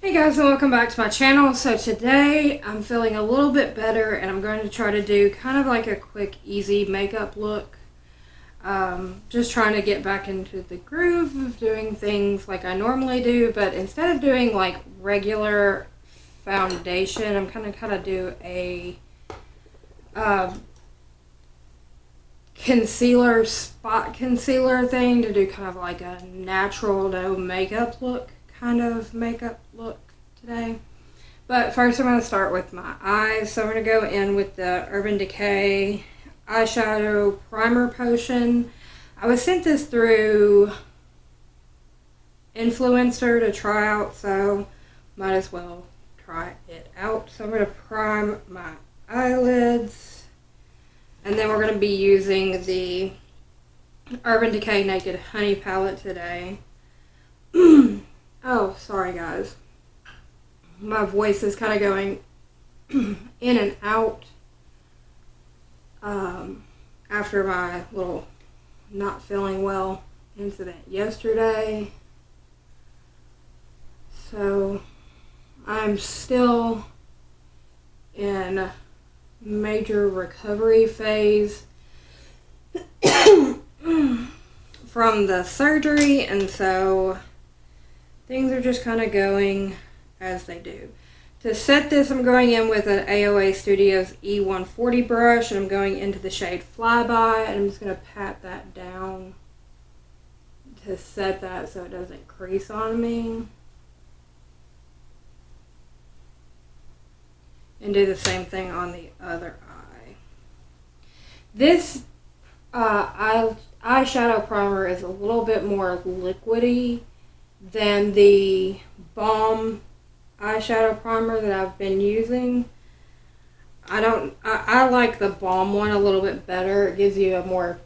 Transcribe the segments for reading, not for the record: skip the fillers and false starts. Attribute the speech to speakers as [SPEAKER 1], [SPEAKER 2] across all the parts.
[SPEAKER 1] Hey guys, and welcome back to my channel. So today I'm feeling a little bit better and I'm going to try to do kind of like a quick easy makeup look. Just trying to get back into the groove of doing things like I normally do, but instead of doing like regular foundation, I'm kind of do a concealer, spot concealer thing to do kind of like a natural no makeup look kind of makeup look today. But first I'm going to start with my eyes. So I'm going to go in with the Urban Decay eyeshadow primer potion. I was sent this through Influencer to try out, so might as well try it out. So I'm going to prime my eyelids, and then we're going to be using the Urban Decay Naked Honey palette today. Oh, sorry guys. My voice is kind of going in and out after my little not feeling well incident yesterday. So I'm still in major recovery phase from the surgery, and so things are just kind of going as they do. To set this, I'm going in with an AOA Studios E140 brush, and I'm going into the shade Flyby, and I'm just going to pat that down to set that so it doesn't crease on me. And do the same thing on the other eye. This eyeshadow primer is a little bit more liquidy than the Balm eyeshadow primer that I've been using. I like the Balm one a little bit better. It gives you a more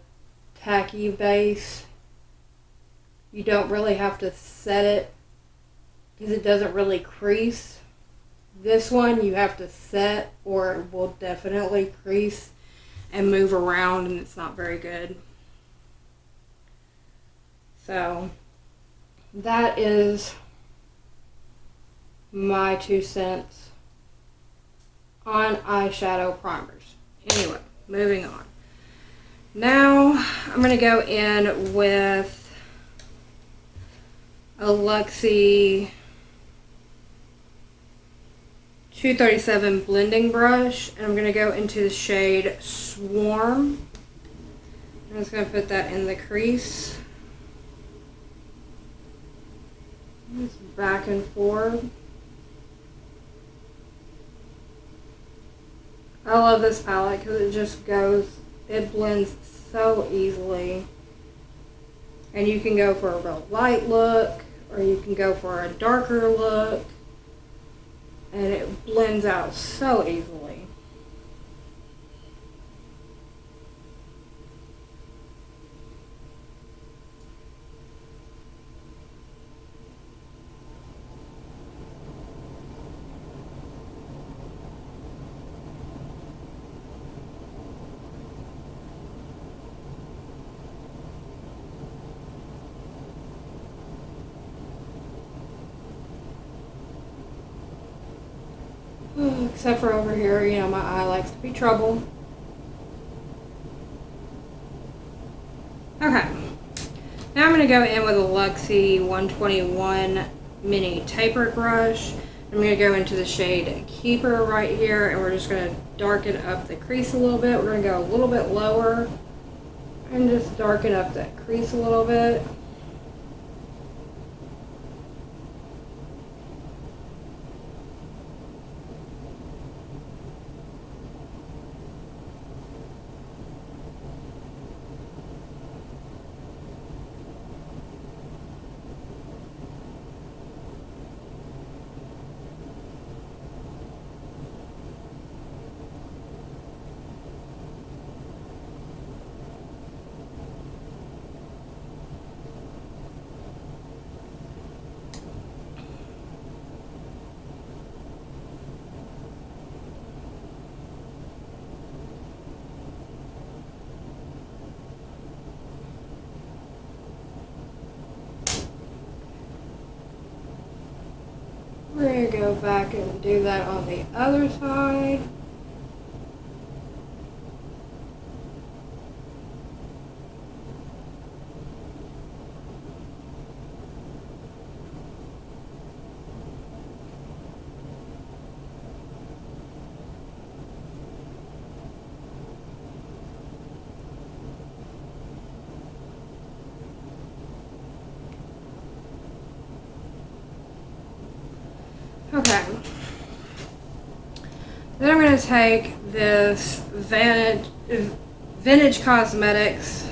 [SPEAKER 1] tacky base. You don't really have to set it because it doesn't really crease. This one you have to set or it will definitely crease and move around, and it's not very good. So that is my 2 cents on eyeshadow primers. Anyway, moving on. Now I'm going to go in with a Luxie 237 blending brush, and I'm going to go into the shade Swarm. I'm just going to put that in the crease. Just back and forth. I love this palette because it just it blends so easily. And you can go for a real light look, or you can go for a darker look. And it blends out so easily. Except for over here, you know, my eye likes to be trouble. Okay. Now I'm going to go in with a Luxie 121 mini tapered brush. I'm going to go into the shade Keeper right here, and we're just going to darken up the crease a little bit. We're going to go a little bit lower and just darken up that crease a little bit. go back and do that on the other side. Okay, then I'm going to take this Vintage Cosmetics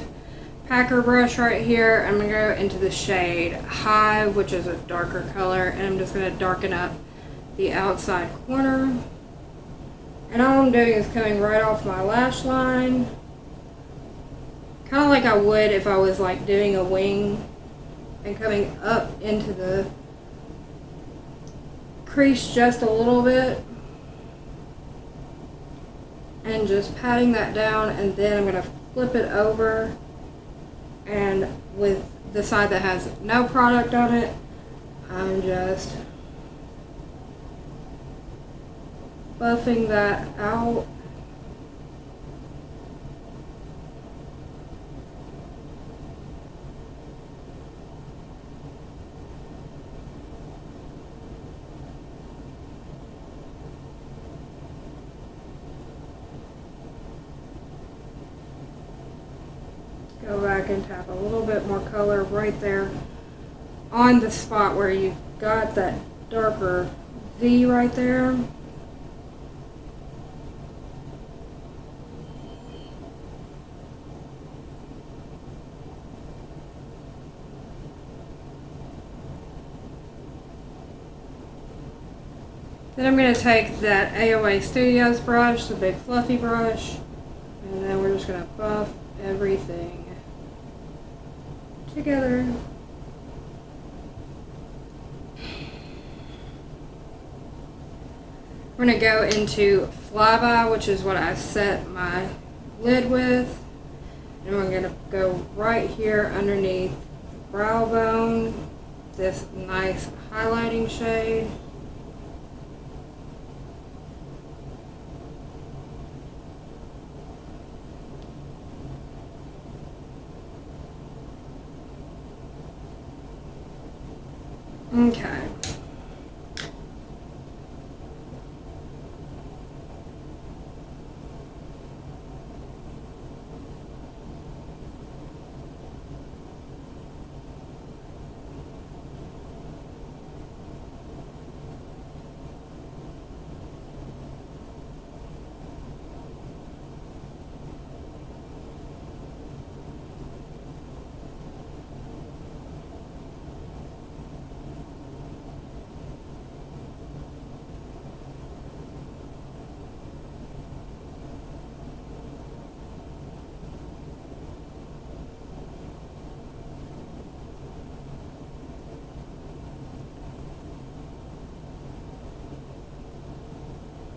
[SPEAKER 1] packer brush right here. I'm going to go into the shade Hive, which is a darker color, and I'm just going to darken up the outside corner. And all I'm doing is coming right off my lash line, kind of like I would if I was like doing a wing, and coming up into the crease just a little bit and just patting that down, and then I'm going to flip it over, and with the side that has no product on it, I'm just buffing that out. Go back and tap a little bit more color right there on the spot where you've got that darker V right there. Then I'm going to take that AOA Studios brush, the big fluffy brush, and then we're just going to buff everything together. We're going to go into Flyby, which is what I set my lid with. And we're going to go right here underneath the brow bone, this nice highlighting shade. Okay.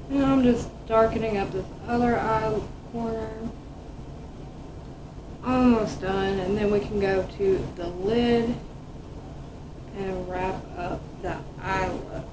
[SPEAKER 1] Now I'm just darkening up this other eye corner. Almost done, and then we can go to the lid and wrap up the eye look.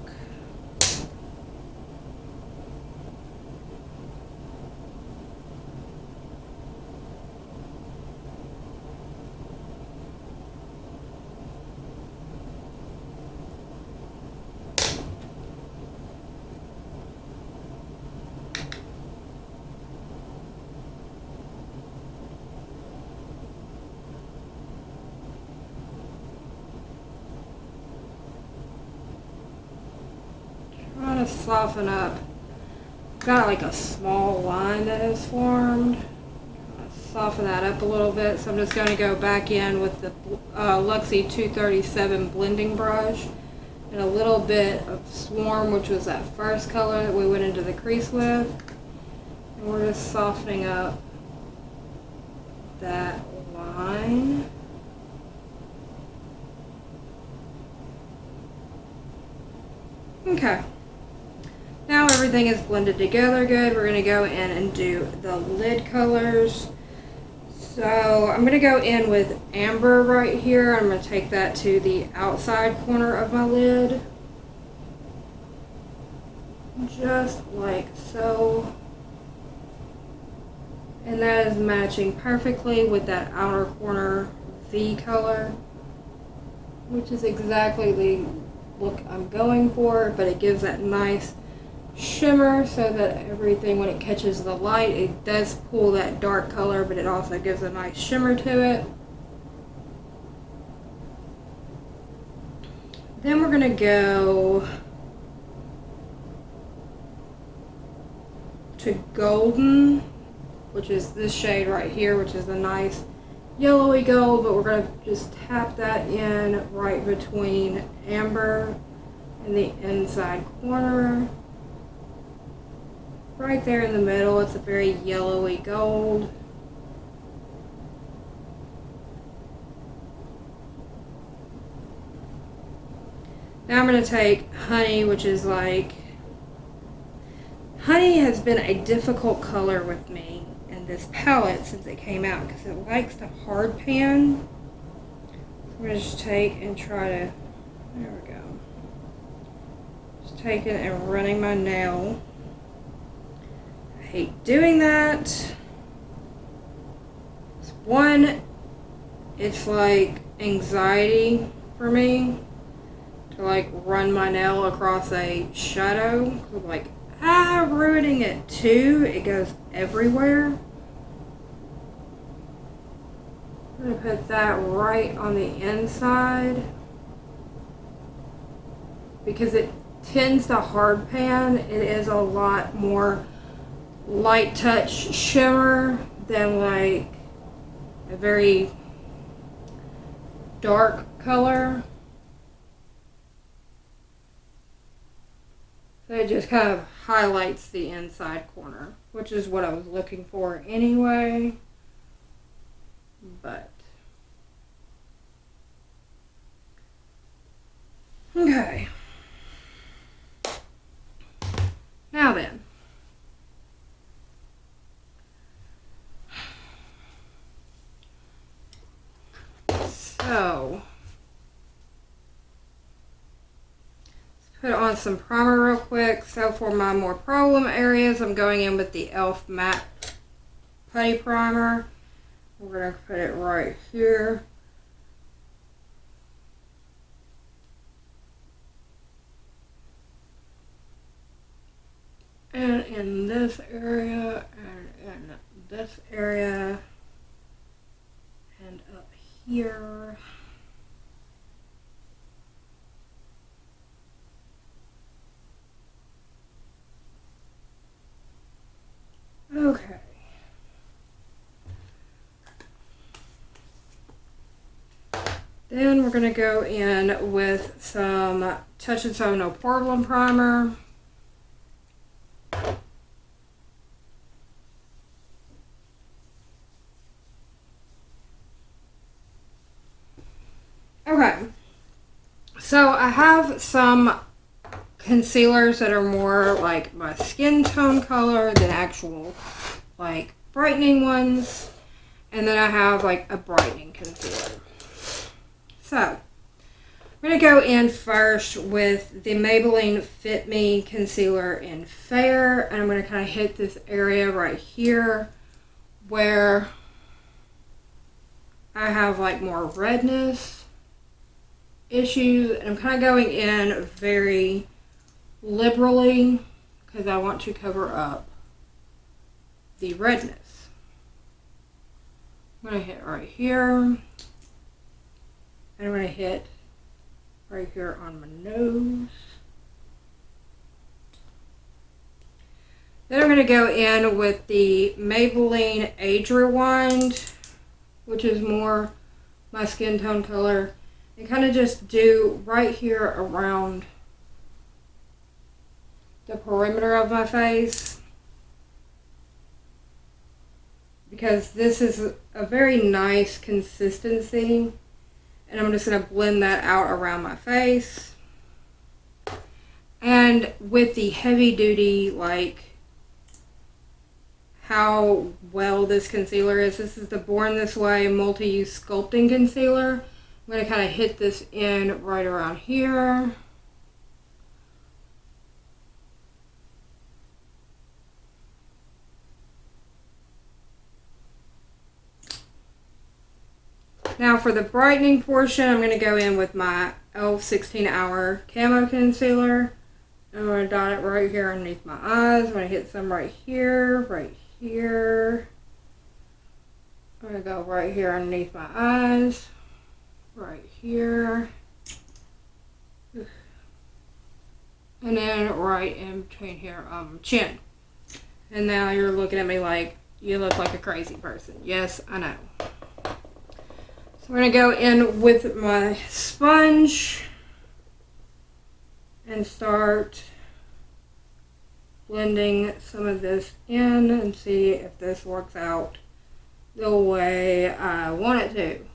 [SPEAKER 1] Trying to soften up. Got like a small line that has formed. Soften that up a little bit. So I'm just going to go back in with the Luxie 237 blending brush and a little bit of Swarm, which was that first color that we went into the crease with. And we're just softening up that line. Okay. Now everything is blended together good. We're going to go in and do the lid colors. So I'm going to go in with Amber right here. I'm going to take that to the outside corner of my lid. just like so. And that is matching perfectly with that outer corner V color, which is exactly the look I'm going for, but it gives that nice shimmer so that everything, when it catches the light, it does pull that dark color, but it also gives a nice shimmer to it. Then we're going to go to golden, which is this shade right here, which is a nice yellowy gold, but we're going to just tap that in right between amber and the inside corner. Right there in the middle, it's a very yellowy gold. Now I'm going to take honey, which is like, honey has been a difficult color with me in this palette since it came out because it likes to hard pan. So I'm going to just take and try to, there we go. Just taking and running my nail. I hate doing that. One, it's like anxiety for me to like run my nail across a shadow. I'm like, ruining it too. It goes everywhere. I'm going to put that right on the inside because it tends to hard pan. It is a lot more light touch shimmer than like a very dark color. So it just kind of highlights the inside corner, which is what I was looking for anyway. But okay. Now then. So put on some primer real quick. So for my more problem areas, I'm going in with the e.l.f. matte putty primer. We're going to put it right here. And in this area, and in this area, and up here. Okay. Then we're going to go in with some Touch and Sew No Problem primer. Okay. So I have some concealers that are more like my skin tone color than actual like brightening ones, and then I have like a brightening concealer. So I'm going to go in first with the Maybelline Fit Me concealer in Fair, and I'm going to kind of hit this area right here where I have like more redness issues, and I'm kind of going in very liberally because I want to cover up the redness. I'm going to hit right here, and I'm going to hit right here on my nose. Then I'm going to go in with the Maybelline Age Rewind, which is more my skin tone color, and kind of just do right here around the perimeter of my face, because this is a very nice consistency, and I'm just going to blend that out around my face. And with the heavy duty, like how well this concealer is, this is the Born This Way multi-use sculpting concealer. I'm going to kind of hit this in right around here. Now for the brightening portion, I'm going to go in with my e.l.f. 16-hour camo concealer. I'm going to dot it right here underneath my eyes. I'm going to hit some right here, right here. I'm going to go right here underneath my eyes, right here. And then right in between here, chin. And now you're looking at me like you look like a crazy person. Yes, I know. So I'm going to go in with my sponge and start blending some of this in and see if this works out the way I want it to.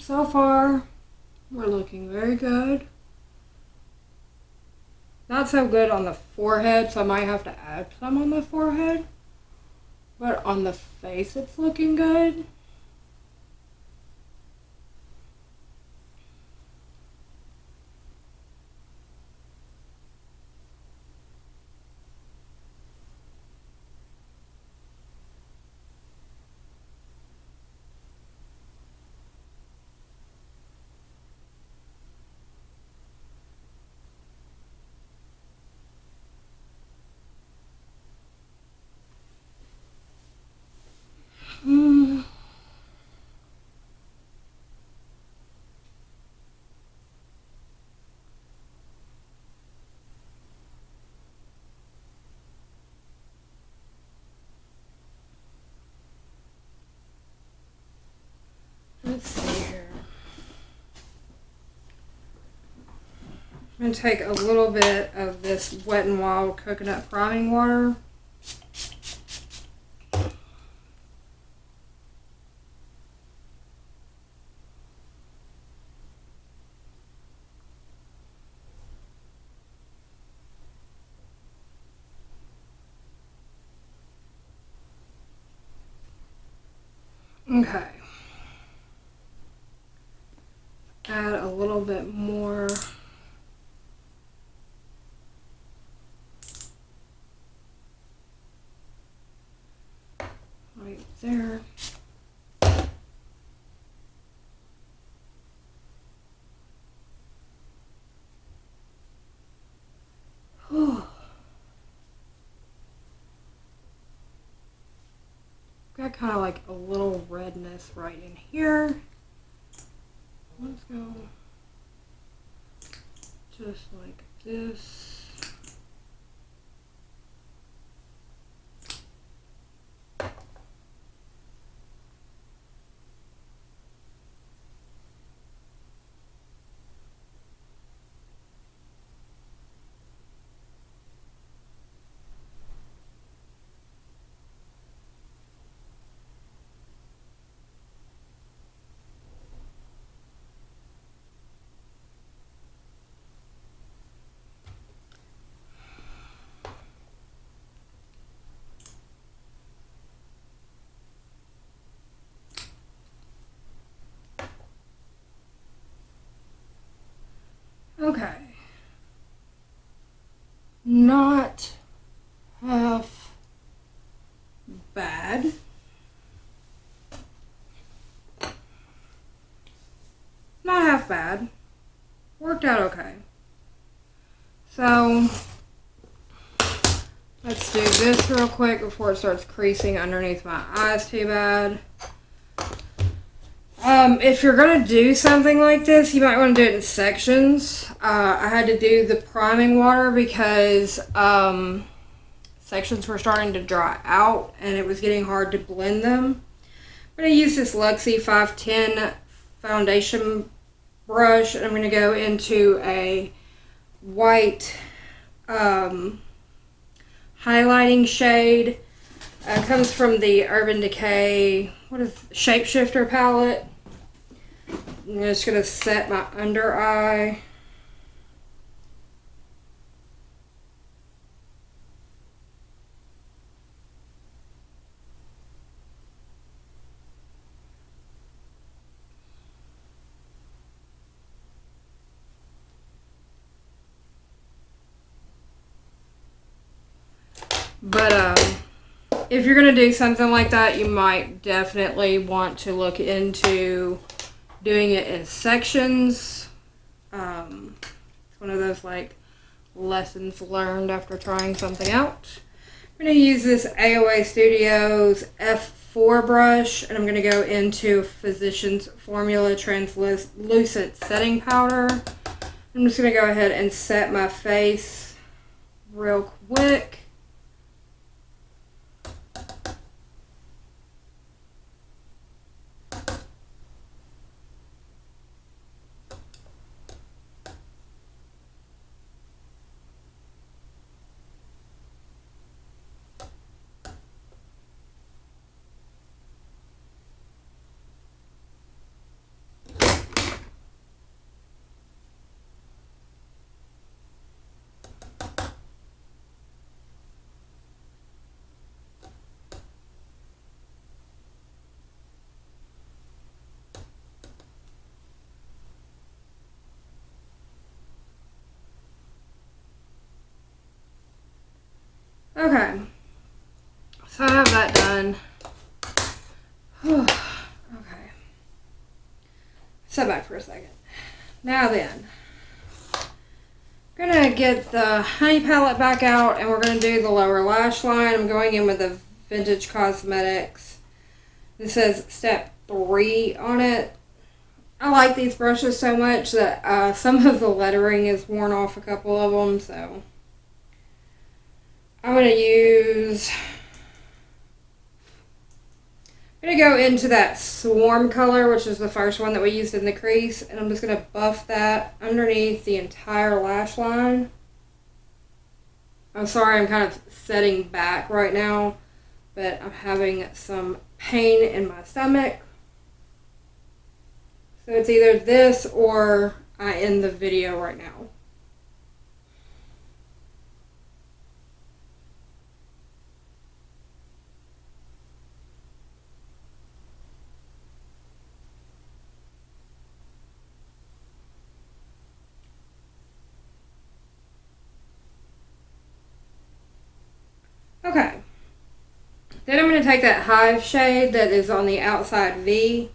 [SPEAKER 1] So far, we're looking very good. Not so good on the forehead, so I might have to add some on the forehead. But on the face, it's looking good. Let's see here. I'm going to take a little bit of this Wet n Wild coconut priming water. Okay. Add a little bit more. Right there. Got kind of like a little redness right in here. Let's go just like this. Okay. Not half bad. Not half bad. Worked out okay. So, let's do this real quick before it starts creasing underneath my eyes too bad. If you're going to do something like this, you might want to do it in sections. I had to do the priming water because sections were starting to dry out and it was getting hard to blend them. But I used this Luxie 510 foundation brush, and I'm going to go into a white highlighting shade. It comes from the Urban Decay, Shapeshifter palette. I'm just going to set my under eye. But if you're going to do something like that, you might definitely want to look into doing it in sections. It's one of those like lessons learned after trying something out. I'm going to use this AOA Studios F4 brush, and I'm going to go into Physicians Formula Translucent Setting Powder. I'm just going to go ahead and set my face real quick. Okay, so I have that done. Okay, step back for a second. Now then, I'm gonna get the honey palette back out, and we're gonna do the lower lash line. I'm going in with the Vintage Cosmetics. This says step 3 on it. I like these brushes so much that some of the lettering is worn off a couple of them, so I'm going to go into that Swarm color, which is the first one that we used in the crease, and I'm just going to buff that underneath the entire lash line. I'm sorry, I'm kind of setting back right now, but I'm having some pain in my stomach. So it's either this or I end the video right now. Okay, then I'm going to take that Hive shade that is on the outside V,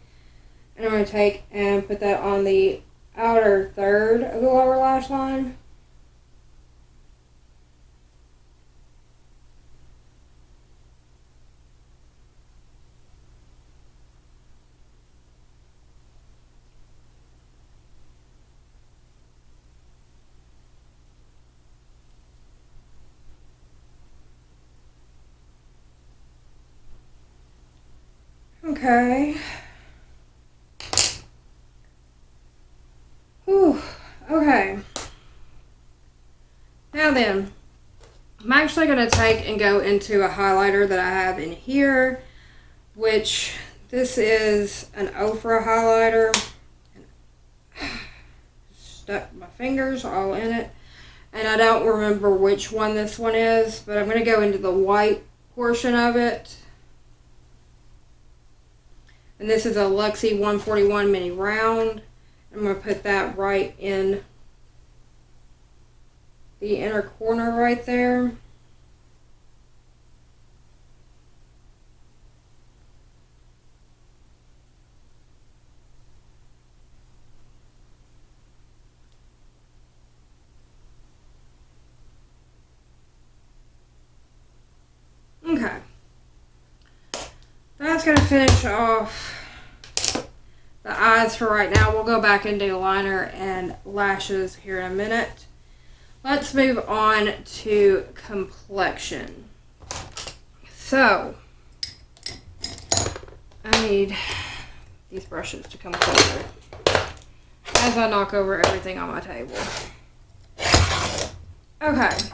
[SPEAKER 1] and I'm going to take and put that on the outer third of the lower lash line. Okay. Whew. Okay. Now then, I'm actually going to take and go into a highlighter that I have in here, which this is an Ofra highlighter. Stuck my fingers all in it, and I don't remember which one this one is, but I'm going to go into the white portion of it. And this is a Luxie 141 mini round. I'm going to put that right in the inner corner right there. Okay. That's going to finish off the eyes for right now. We'll go back and do liner and lashes here in a minute. Let's move on to complexion. So, I need these brushes to come closer as I knock over everything on my table. Okay, so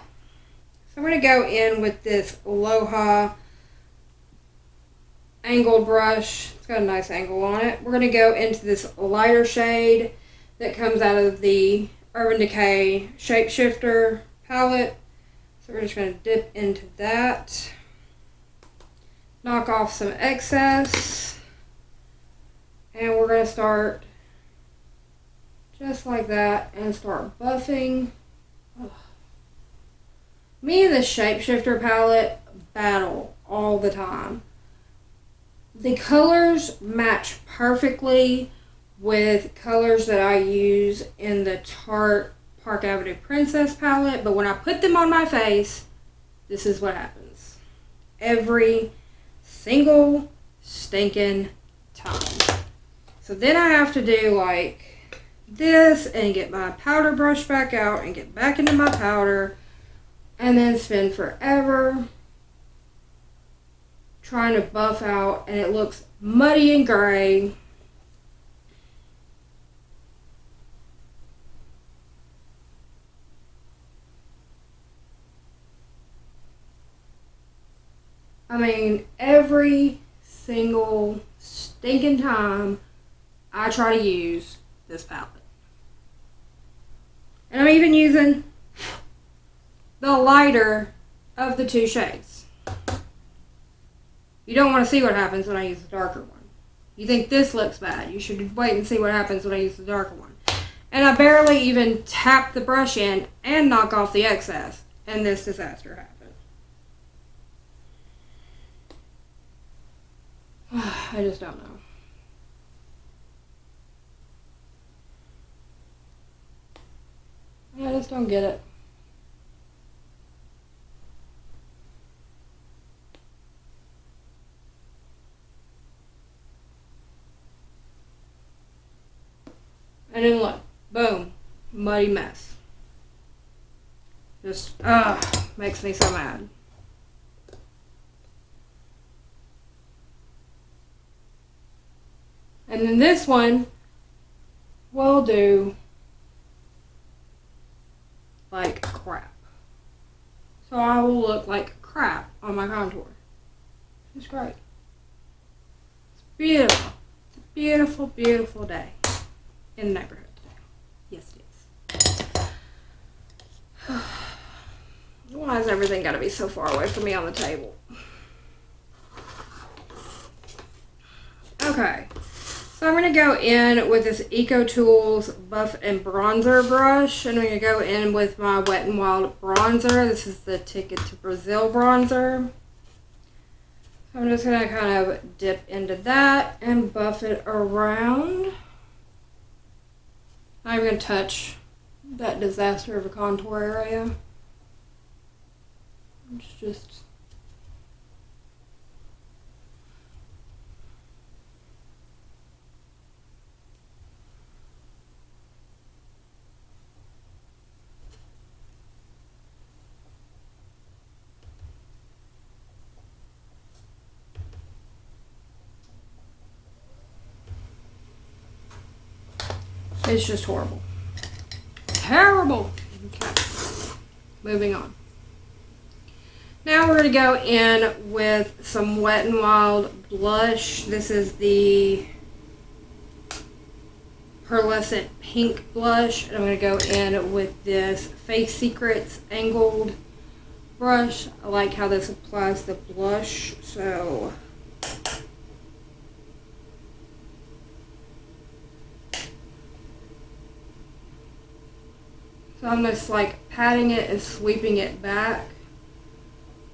[SPEAKER 1] I'm going to go in with this Aloha angled brush. It's got a nice angle on it. We're going to go into this lighter shade that comes out of the Urban Decay Shapeshifter palette. So we're just going to dip into that. Knock off some excess. And we're going to start just like that and start buffing. Ugh. Me and the Shapeshifter palette battle all the time. The colors match perfectly with colors that I use in the Tarte Park Avenue Princess palette, but when I put them on my face, this is what happens. Every single stinking time. So then I have to do like this and get my powder brush back out and get back into my powder and then spend forever trying to buff out, and it looks muddy and gray. I mean, every single stinking time I try to use this palette. And I'm even using the lighter of the two shades. You don't want to see what happens when I use the darker one. You think this looks bad. You should wait and see what happens when I use the darker one. And I barely even tap the brush in and knock off the excess, and this disaster happened. I just don't know. I just don't get it. And then look, boom, muddy mess. Just, makes me so mad. And then this one will do like crap. So I will look like crap on my contour. It's great. It's beautiful. It's a beautiful, beautiful day in the neighborhood today. Yes, it is. Why has everything got to be so far away from me on the table? Okay. So I'm going to go in with this Eco Tools Buff and Bronzer brush. And I'm going to go in with my Wet n Wild bronzer. This is the Ticket to Brazil bronzer. So I'm just going to kind of dip into that and buff it around. I'm going to touch that disaster of a contour area. It's just... it's just horrible. Terrible. Okay. Moving on. Now we're going to go in with some Wet n Wild blush. This is the pearlescent pink blush. And I'm going to go in with this Face Secrets angled brush. I like how this applies the blush. So I'm just like patting it and sweeping it back.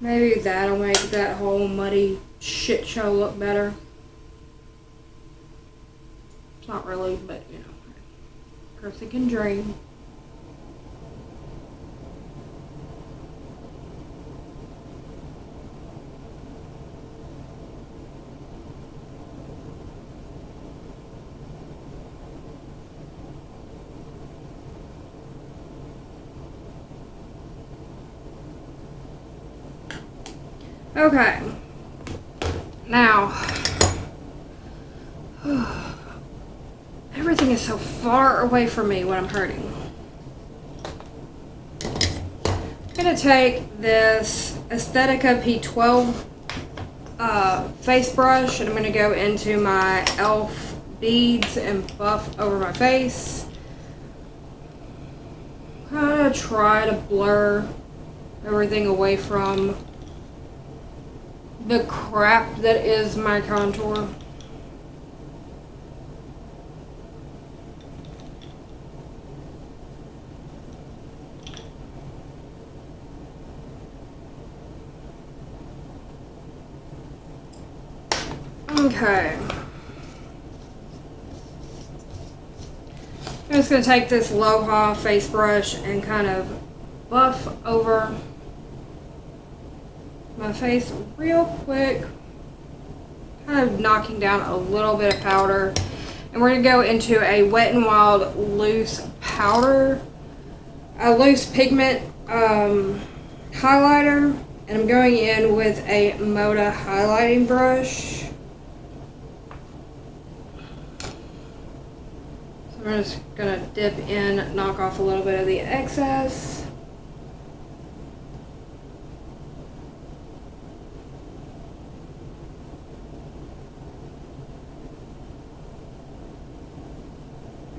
[SPEAKER 1] Maybe that'll make that whole muddy shit show look better. It's not really, but you know, a person can dream. Okay, now, everything is so far away from me when I'm hurting. I'm going to take this Aesthetica P12 face brush, and I'm going to go into my e.l.f. beads and buff over my face. Kind of try to blur everything away from the crap that is my contour. Okay. I'm just going to take this Aloha face brush and kind of buff over my face real quick. Kind of knocking down a little bit of powder. And we're going to go into a Wet n Wild loose powder, a loose pigment highlighter. And I'm going in with a Moda highlighting brush. I'm just going to dip in, knock off a little bit of the excess.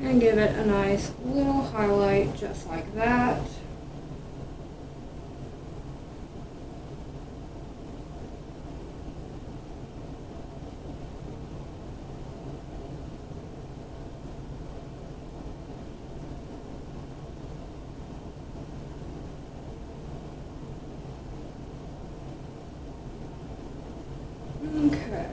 [SPEAKER 1] And give it a nice little highlight just like that. Okay.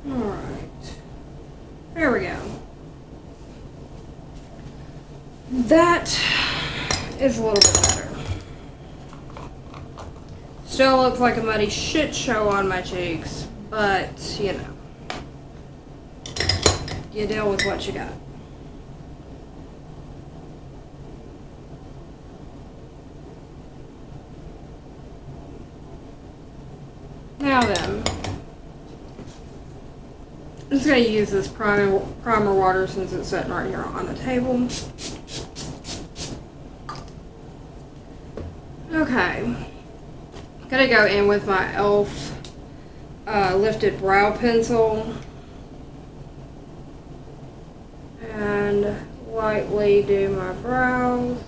[SPEAKER 1] Alright, there we go. That is a little bit better. Still looks like a muddy shit show on my cheeks, but you know, you deal with what you got. Now then, I'm just going to use this primer water since it's sitting right here on the table. Okay. Gonna go in with my e.l.f. Lifted brow pencil and lightly do my brows.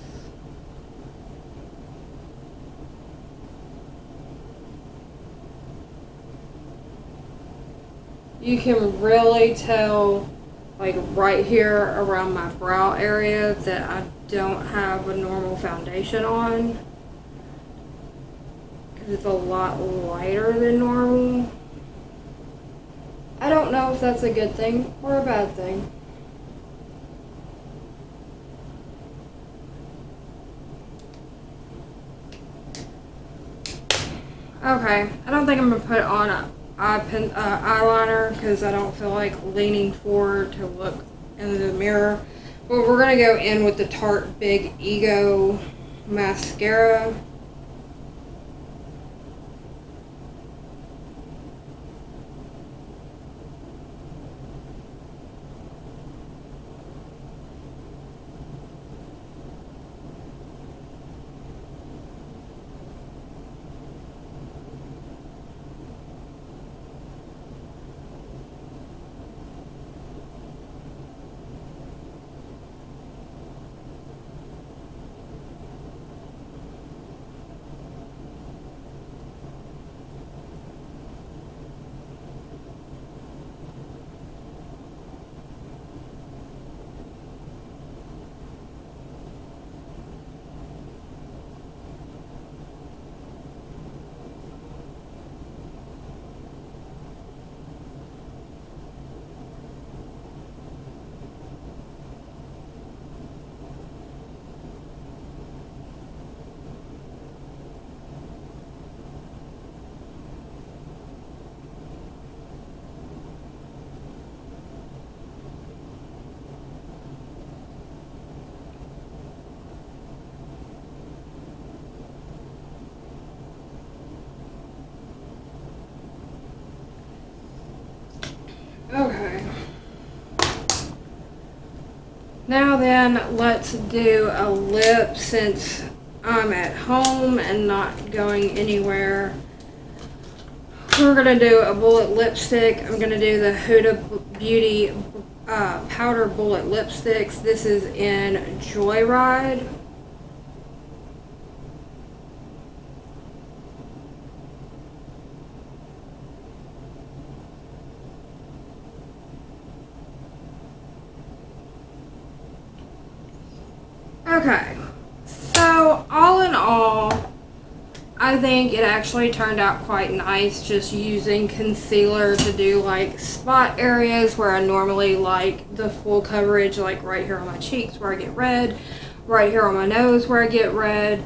[SPEAKER 1] You can really tell, like right here around my brow area, that I don't have a normal foundation on. Because it's a lot lighter than normal. I don't know if that's a good thing or a bad thing. Okay, I don't think I'm going to put on a eyeliner because I don't feel like leaning forward to look into the mirror. But we're going to go in with the Tarte Big Ego mascara. Now then, let's do a lip since I'm at home and not going anywhere. We're going to do a bullet lipstick. I'm going to do the Huda Beauty powder bullet lipsticks. This is in Joyride. Okay, so all in all, I think it actually turned out quite nice just using concealer to do like spot areas where I normally like the full coverage, like right here on my cheeks where I get red, right here on my nose where I get red,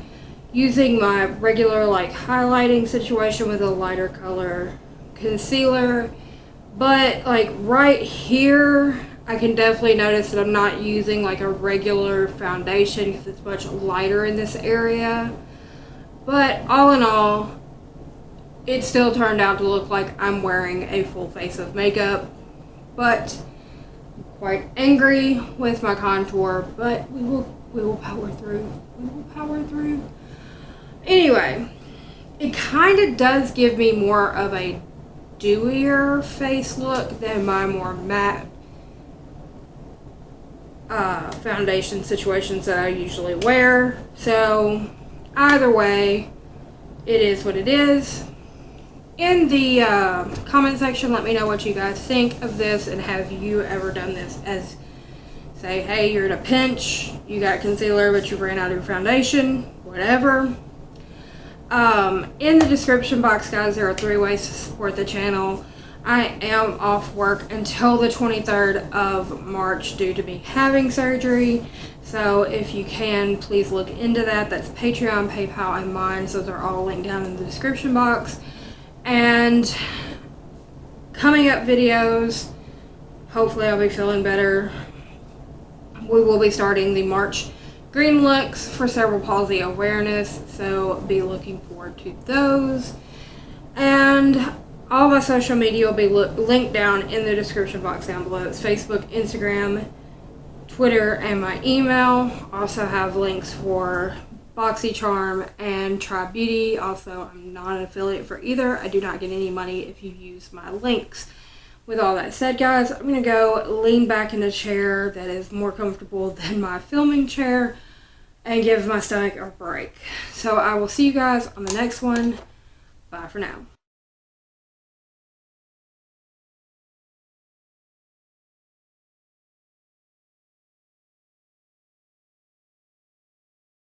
[SPEAKER 1] using my regular like highlighting situation with a lighter color concealer. But like right here, I can definitely notice that I'm not using like a regular foundation because it's much lighter in this area. But all in all, it still turned out to look like I'm wearing a full face of makeup. But I'm quite angry with my contour, but we will power through. We will power through. Anyway, it kind of does give me more of a dewier face look than my more matte foundation situations that I usually wear. So either way, it is what it is. In the comment section, let me know what you guys think of this, and have you ever done this as, say, hey, you're in a pinch, you got concealer but you ran out of your foundation, whatever. In the description box, guys, there are 3 ways to support the channel. I am off work until the 23rd of March due to me having surgery. So if you can, please look into that. That's Patreon, PayPal, and mine. So those are all linked down in the description box. And coming up videos, hopefully I'll be feeling better. We will be starting the March green looks for cerebral palsy awareness. So be looking forward to those. And all my social media will be linked down in the description box down below. It's Facebook, Instagram, Twitter, and my email. Also have links for BoxyCharm and Try Beauty. Also, I'm not an affiliate for either. I do not get any money if you use my links. With all that said, guys, I'm going to go lean back in a chair that is more comfortable than my filming chair and give my stomach a break. So I will see you guys on the next one. Bye for now.